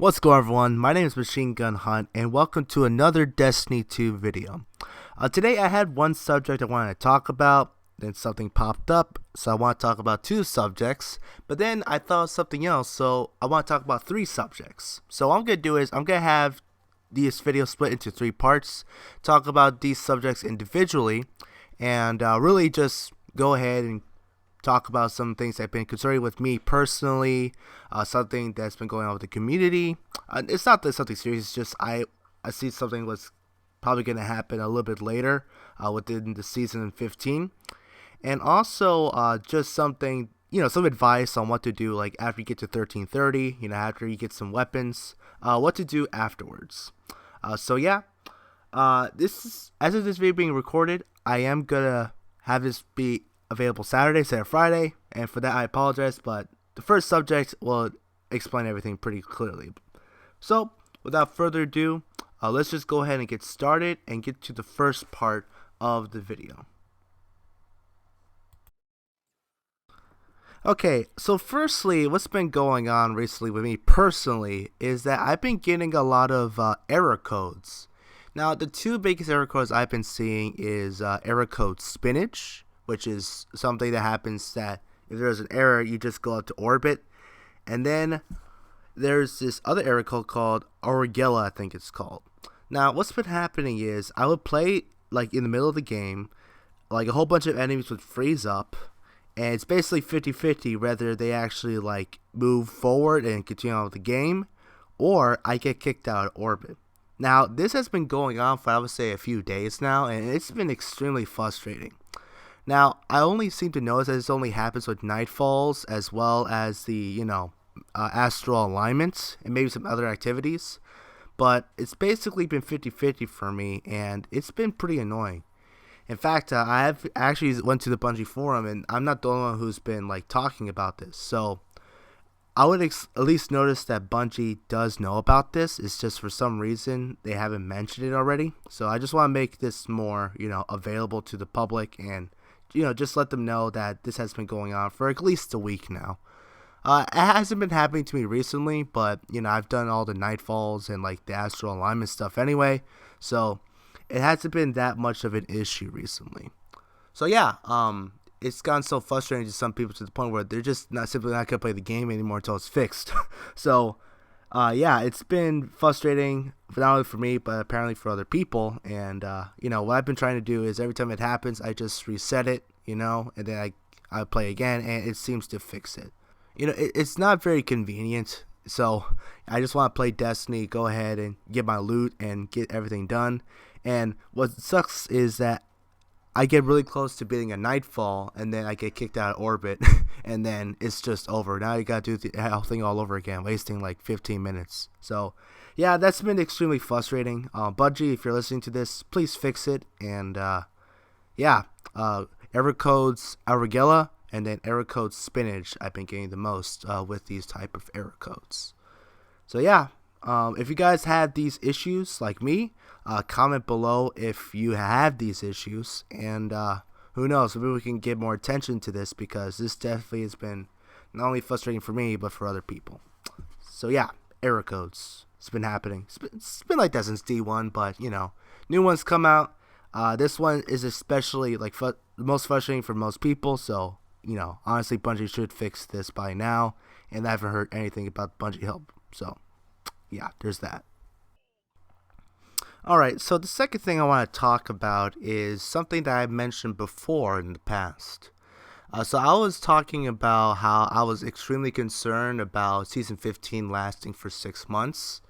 What's going on, everyone? My name is Machine Gun Hunt and welcome to another Destiny 2 video. Today I had one subject I wanted to talk about, then something popped up, so I want to talk about two subjects, but then I thought of something else, so I want to talk about three subjects. So what I'm going to do is I'm going to have these videos split into three parts, talk about these subjects individually, and really just go ahead and talk about some things that have been concerning with me personally, something that's been going on with the community. It's not that something serious, it's just I see something was probably going to happen a little bit later within the season 15. And also just something, some advice on what to do like after you get to 1330, after you get some weapons, what to do afterwards. This is, as of this video being recorded, I am going to have this be available Saturday instead of Friday, and for that I apologize, but the first subject will explain everything pretty clearly. So without further ado, let's just go ahead and get started and get to the first part of the video. Okay, so firstly, what's been going on recently with me personally is that I've been getting a lot of error codes. Now, the two biggest error codes I've been seeing is error code spinach, which is something that happens that if there's an error, you just go up to orbit. And then there's this other error code called Arugula, I think it's called. Now, what's been happening is I would play like in the middle of the game, like a whole bunch of enemies would freeze up, and it's basically 50-50 whether they actually like move forward and continue on with the game, or I get kicked out of orbit. Now, this has been going on for I would say a few days now, and it's been extremely frustrating. Now, I only seem to notice that this only happens with nightfalls as well as the, astral alignments and maybe some other activities. But it's basically been 50-50 for me, and it's been pretty annoying. In fact, I have actually went to the Bungie forum, and I'm not the only one who's been like talking about this. So I would at least notice that Bungie does know about this. It's just for some reason they haven't mentioned it already. So I just want to make this more, available to the public and just let them know that this has been going on for at least a week now. It hasn't been happening to me recently, but, I've done all the nightfalls and, like, the astral alignment stuff anyway, so it hasn't been that much of an issue recently. So, yeah, it's gotten so frustrating to some people to the point where they're just simply not going to play the game anymore until it's fixed. So, it's been frustrating, not only for me, but apparently for other people. And, what I've been trying to do is every time it happens, I just reset it, and then I play again, and it seems to fix it. It's not very convenient, so I just want to play Destiny, go ahead and get my loot and get everything done. And what sucks is that I get really close to beating a nightfall, and then I get kicked out of orbit, and then it's just over. Now you gotta do the whole thing all over again, wasting like 15 minutes. So, yeah, that's been extremely frustrating. Bungie, if you're listening to this, please fix it. And, error codes Arugula, and then error code spinach I've been getting the most with these type of error codes. So, yeah. If you guys have these issues like me, comment below if you have these issues, and who knows, maybe we can get more attention to this, because this definitely has been not only frustrating for me but for other people. So yeah, error codes, it's been happening. It's been like that since D1, but new ones come out. This one is especially like the most frustrating for most people, so honestly Bungie should fix this by now, and I haven't heard anything about Bungie help, so yeah, there's that. Alright, so the second thing I want to talk about is something that I've mentioned before in the past. So I was talking about how I was extremely concerned about Season 15 lasting for 6 months.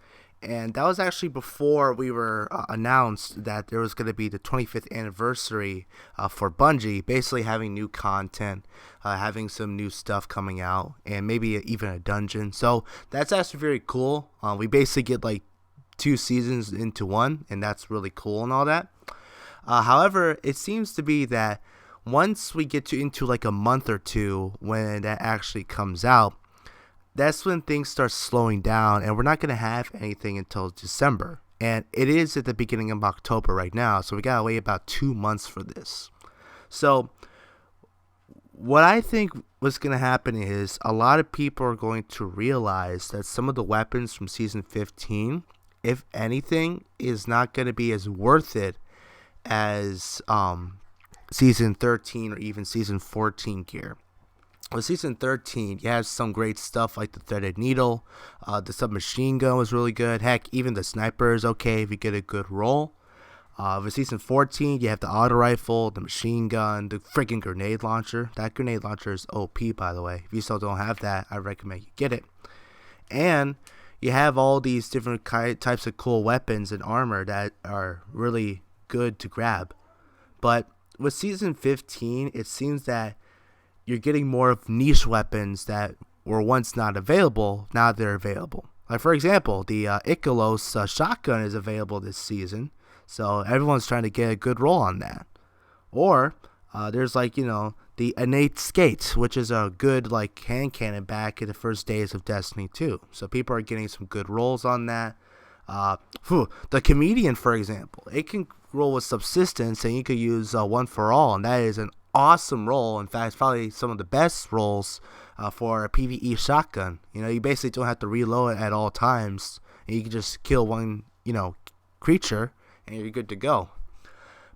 And that was actually before we were announced that there was going to be the 25th anniversary for Bungie, basically having new content, having some new stuff coming out, and maybe even a dungeon. So that's actually very cool. We basically get like 2 seasons into one, and that's really cool and all that. However, it seems to be that once we get into like a month or two when that actually comes out, that's when things start slowing down, and we're not going to have anything until December. And it is at the beginning of October right now, so we got to wait about 2 months for this. So what I think what's going to happen is a lot of people are going to realize that some of the weapons from Season 15, if anything, is not going to be as worth it as Season 13 or even Season 14 gear. With Season 13, you have some great stuff like the threaded needle, the submachine gun was really good. Heck, even the sniper is okay if you get a good roll. With Season 14, you have the auto rifle, the machine gun, the freaking grenade launcher. That grenade launcher is OP, by the way. If you still don't have that, I recommend you get it. And you have all these different types of cool weapons and armor that are really good to grab. But with Season 15, it seems that you're getting more of niche weapons that were once not available. Now they're available. Like, for example, the Ikelos shotgun is available this season. So everyone's trying to get a good roll on that. Or there's the innate skate, which is a good hand cannon back in the first days of Destiny 2. So people are getting some good rolls on that. The comedian, for example, it can roll with subsistence, and you could use one for all, and that is an awesome roll. In fact, it's probably some of the best rolls for a PvE shotgun. You basically don't have to reload it at all times, and you can just kill one creature and you're good to go.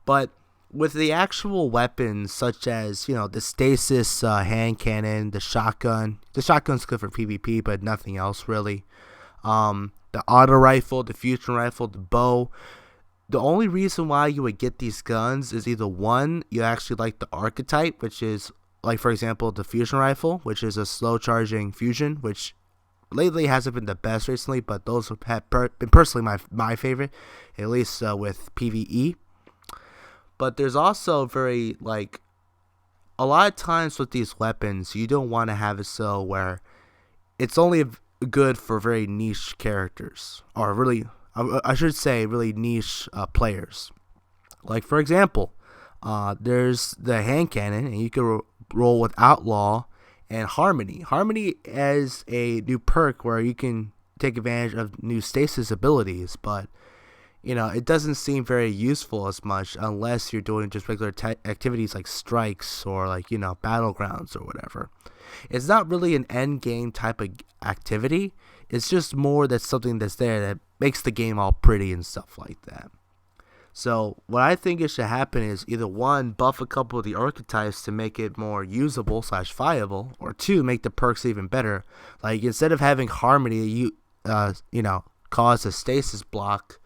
But with the actual weapons such as the stasis hand cannon, the shotgun's good for PvP, but nothing else really. The auto rifle, the fusion rifle, the bow. The only reason why you would get these guns is either one, you actually like the archetype, which is for example the fusion rifle, which is a slow charging fusion, which lately hasn't been the best recently, but those have been personally my favorite, at least with PvE. But there's also a lot of times with these weapons, you don't want to have it so where it's only good for very niche characters, or really, I should say, really niche players. Like, for example, there's the hand cannon, and you can roll with Outlaw and Harmony. Harmony has a new perk where you can take advantage of new stasis abilities, but it doesn't seem very useful as much unless you're doing just regular activities like strikes or battlegrounds or whatever. It's not really an end game type of activity. It's just more that's something that's there that makes the game all pretty and stuff like that. So what I think it should happen is either one, buff a couple of the archetypes to make it more usable / viable, or two, make the perks even better. Like, instead of having Harmony, you cause a stasis block.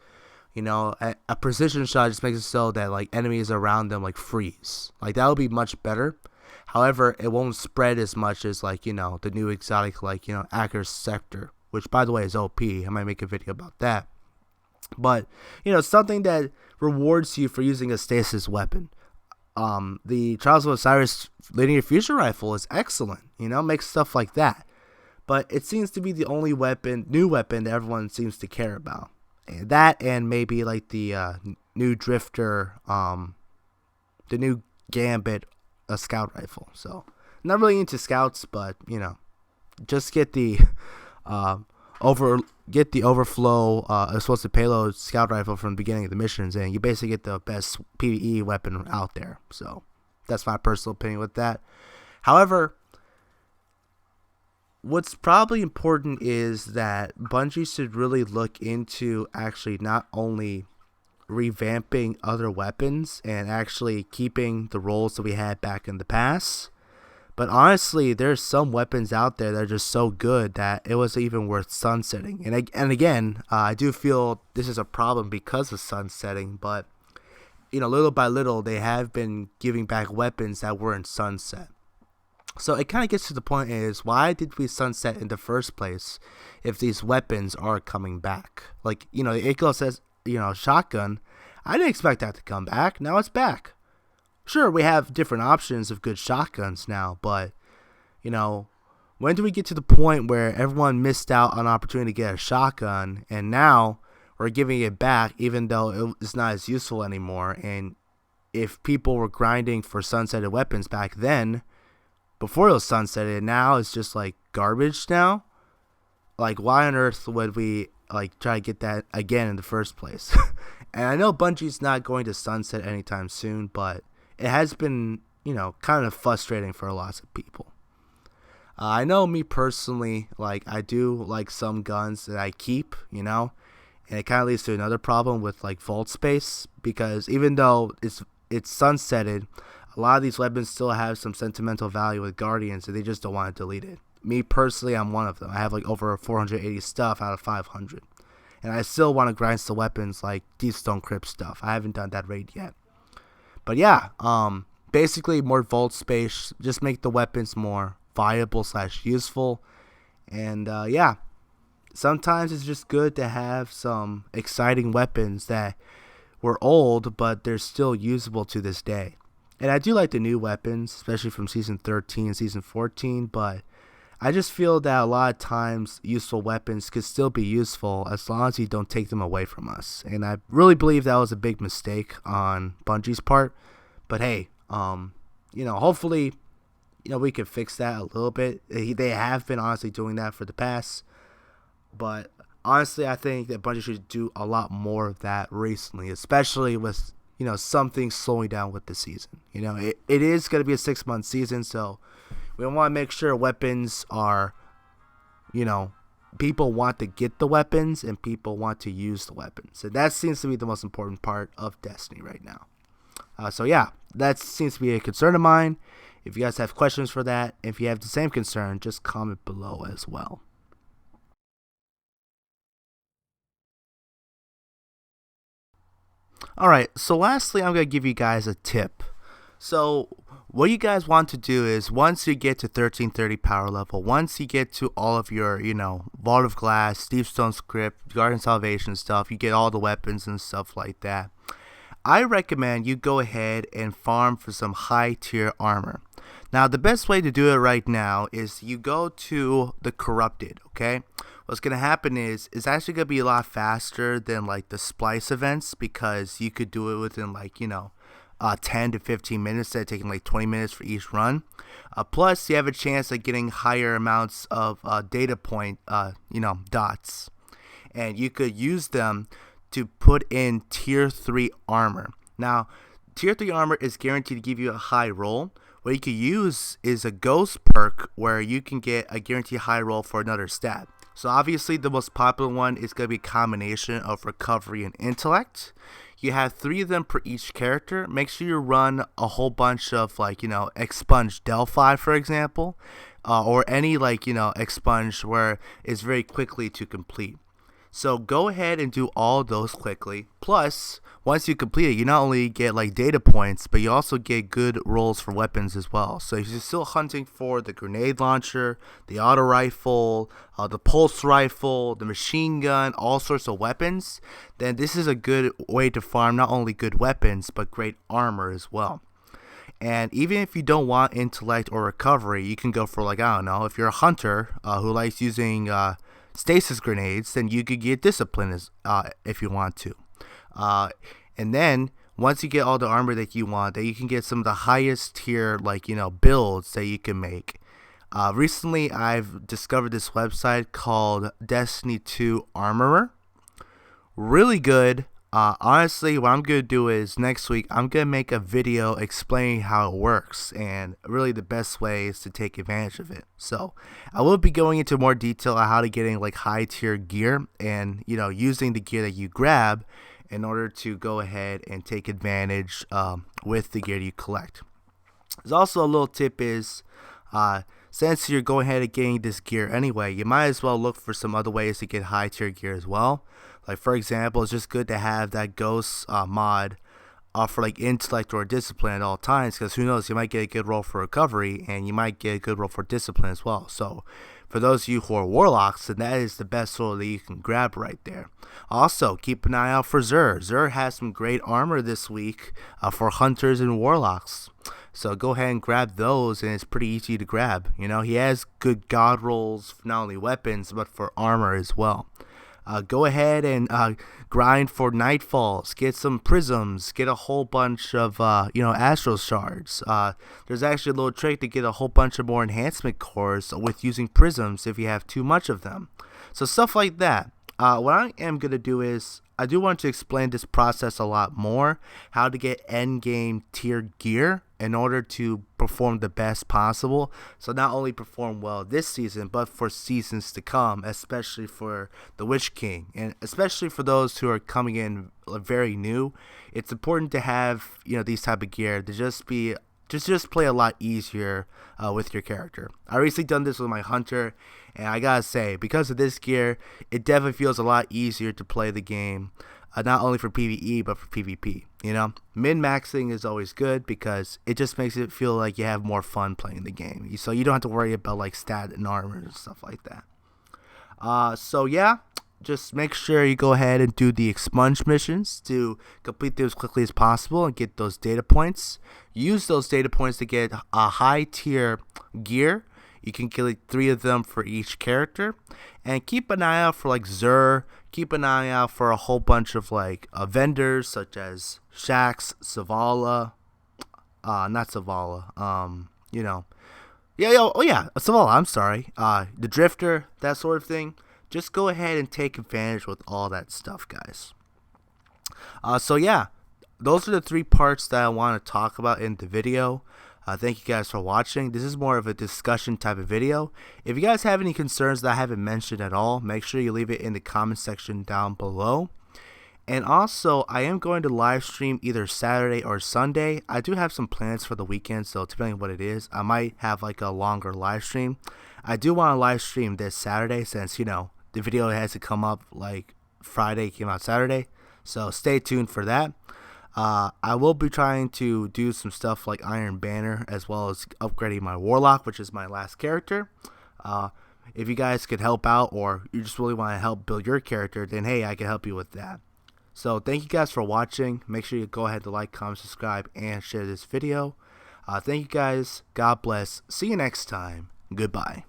A precision shot just makes it so that enemies around them freeze. That would be much better. However, it won't spread as much as the new exotic Acker's Sector, which by the way is OP. I might make a video about that. But something that rewards you for using a stasis weapon. The Trials of Osiris linear fusion rifle is excellent. Makes stuff like that. But it seems to be the only new weapon that everyone seems to care about. And that, and maybe the new Drifter, the new Gambit, a scout rifle. So not really into scouts, but just get the overflow explosive payload scout rifle from the beginning of the missions, and you basically get the best PvE weapon out there. So that's my personal opinion with that. However, what's probably important is that Bungie should really look into actually not only revamping other weapons and actually keeping the roles that we had back in the past, but honestly, there's some weapons out there that are just so good that it wasn't even worth sunsetting. And again, I do feel this is a problem because of sunsetting, but little by little, they have been giving back weapons that weren't sunset. So it kind of gets to the point is, why did we sunset in the first place if these weapons are coming back? The Ikelos says, shotgun, I didn't expect that to come back. Now it's back. Sure, we have different options of good shotguns now, but, when do we get to the point where everyone missed out on an opportunity to get a shotgun, and now we're giving it back even though it's not as useful anymore? And if people were grinding for sunsetted weapons back then, before it was sunsetted, now it's just garbage now? Why on earth would we try to get that again in the first place? And I know Bungie's not going to sunset anytime soon, but it has been, kind of frustrating for lots of people. I know me personally, like I do like some guns that I keep, and it kind of leads to another problem with like vault space because even though it's sunsetted, a lot of these weapons still have some sentimental value with Guardians, and they just don't want to delete it. Me personally, I'm one of them. I have like over 480 stuff out of 500, and I still want to grind some weapons like Deep Stone Crypt stuff. I haven't done that raid yet, but yeah, basically more vault space, just make the weapons more viable / useful, and yeah, sometimes it's just good to have some exciting weapons that were old but they're still usable to this day. And I do like the new weapons, especially from season 13 and season 14, but I just feel that a lot of times useful weapons could still be useful as long as you don't take them away from us. And I really believe that was a big mistake on Bungie's part. But hey, hopefully, we can fix that a little bit. They have been honestly doing that for the past. But honestly, I think that Bungie should do a lot more of that recently, especially with, something slowing down with the season. It is going to be a 6-month season, so we want to make sure weapons are, people want to get the weapons and people want to use the weapons. And that seems to be the most important part of Destiny right now. So yeah, that seems to be a concern of mine. If you guys have questions for that, if you have the same concern, just comment below as well. Alright, so lastly, I'm going to give you guys a tip. So what you guys want to do is once you get to 1330 power level, once you get to all of your, Vault of Glass, Deep Stone Crypt, Guardian Salvation stuff, you get all the weapons and stuff like that, I recommend you go ahead and farm for some high tier armor. Now, the best way to do it right now is you go to the Corrupted, okay? What's going to happen is it's actually going to be a lot faster than like the Splice events because you could do it within 10 to 15 minutes instead of taking like 20 minutes for each run. Plus, you have a chance of getting higher amounts of data point, dots. And you could use them to put in tier 3 armor. Now, tier 3 armor is guaranteed to give you a high roll. What you could use is a ghost perk where you can get a guaranteed high roll for another stat. So obviously the most popular one is going to be a combination of recovery and intellect. You have 3 of them per each character. Make sure you run a whole bunch of expunge Delphi, for example, or any expunge where it's very quickly to complete. So go ahead and do all those quickly. Plus, once you complete it, you not only get data points, but you also get good rolls for weapons as well. So if you're still hunting for the grenade launcher, the auto rifle, the pulse rifle, the machine gun, all sorts of weapons, then this is a good way to farm not only good weapons, but great armor as well. And even if you don't want intellect or recovery, you can go for if you're a hunter who likes using stasis grenades, then you could get discipline if you want to. And then once you get all the armor that you want, then you can get some of the highest tier builds that you can make. Recently I've discovered this website called Destiny 2 Armorer. Really good. Honestly, what I'm going to do is next week I'm going to make a video explaining how it works, and really the best way is to take advantage of it. So I will be going into more detail on how to getting high tier gear and using the gear that you grab in order to go ahead and take advantage with the gear you collect. There's also a little tip is since you're going ahead and getting this gear anyway, you might as well look for some other ways to get high tier gear as well. For example, it's just good to have that ghost mod for intellect or discipline at all times, because who knows, you might get a good roll for recovery and you might get a good roll for discipline as well. So for those of you who are warlocks, then that is the best roll that you can grab right there. Also, keep an eye out for Xur. Xur has some great armor this week for hunters and warlocks. So go ahead and grab those, and it's pretty easy to grab. He has good god rolls for not only weapons, but for armor as well. Go ahead and grind for nightfalls, get some prisms, get a whole bunch of astral shards. There's actually a little trick to get a whole bunch of more enhancement cores with using prisms if you have too much of them. So stuff like that. what I am going to do is I do want to explain this process a lot more, how to get end game tier gear in order to perform the best possible. So not only perform well this season, but for seasons to come, especially for the Witch King, and especially for those who are coming in very new. It's important to have these type of gear to just play a lot easier with your character. I recently done this with my hunter, and I gotta say, because of this gear, it definitely feels a lot easier to play the game, not only for PvE but for PvP. Min-maxing is always good because it just makes it feel like you have more fun playing the game, so you don't have to worry about like stat and armor and stuff like that. So yeah, just make sure you go ahead and do the expunge missions to complete them as quickly as possible and get those data points. Use those data points to get a high tier gear. You can get like 3 of them for each character, and keep an eye out for like Zur. Keep an eye out for a whole bunch of like vendors such as Shax, Savala, not Savala, Savala. I'm sorry, the Drifter, that sort of thing. Just go ahead and take advantage with all that stuff, guys. So yeah, those are the 3 parts that I want to talk about in the video. Thank you guys for watching. This is more of a discussion type of video. If you guys have any concerns that I haven't mentioned at all, make sure you leave it in the comment section down below. And also, I am going to live stream either Saturday or Sunday. I do have some plans for the weekend, so depending on what it is, I might have like a longer live stream. I do want to live stream this Saturday since, the video has to come up like Friday, came out Saturday. So stay tuned for that. I will be trying to do some stuff like Iron Banner, as well as upgrading my Warlock, which is my last character. If you guys could help out, or you just really want to help build your character, then hey, I can help you with that. So thank you guys for watching. Make sure you go ahead to like, comment, subscribe, and share this video. Thank you guys. God bless. See you next time. Goodbye.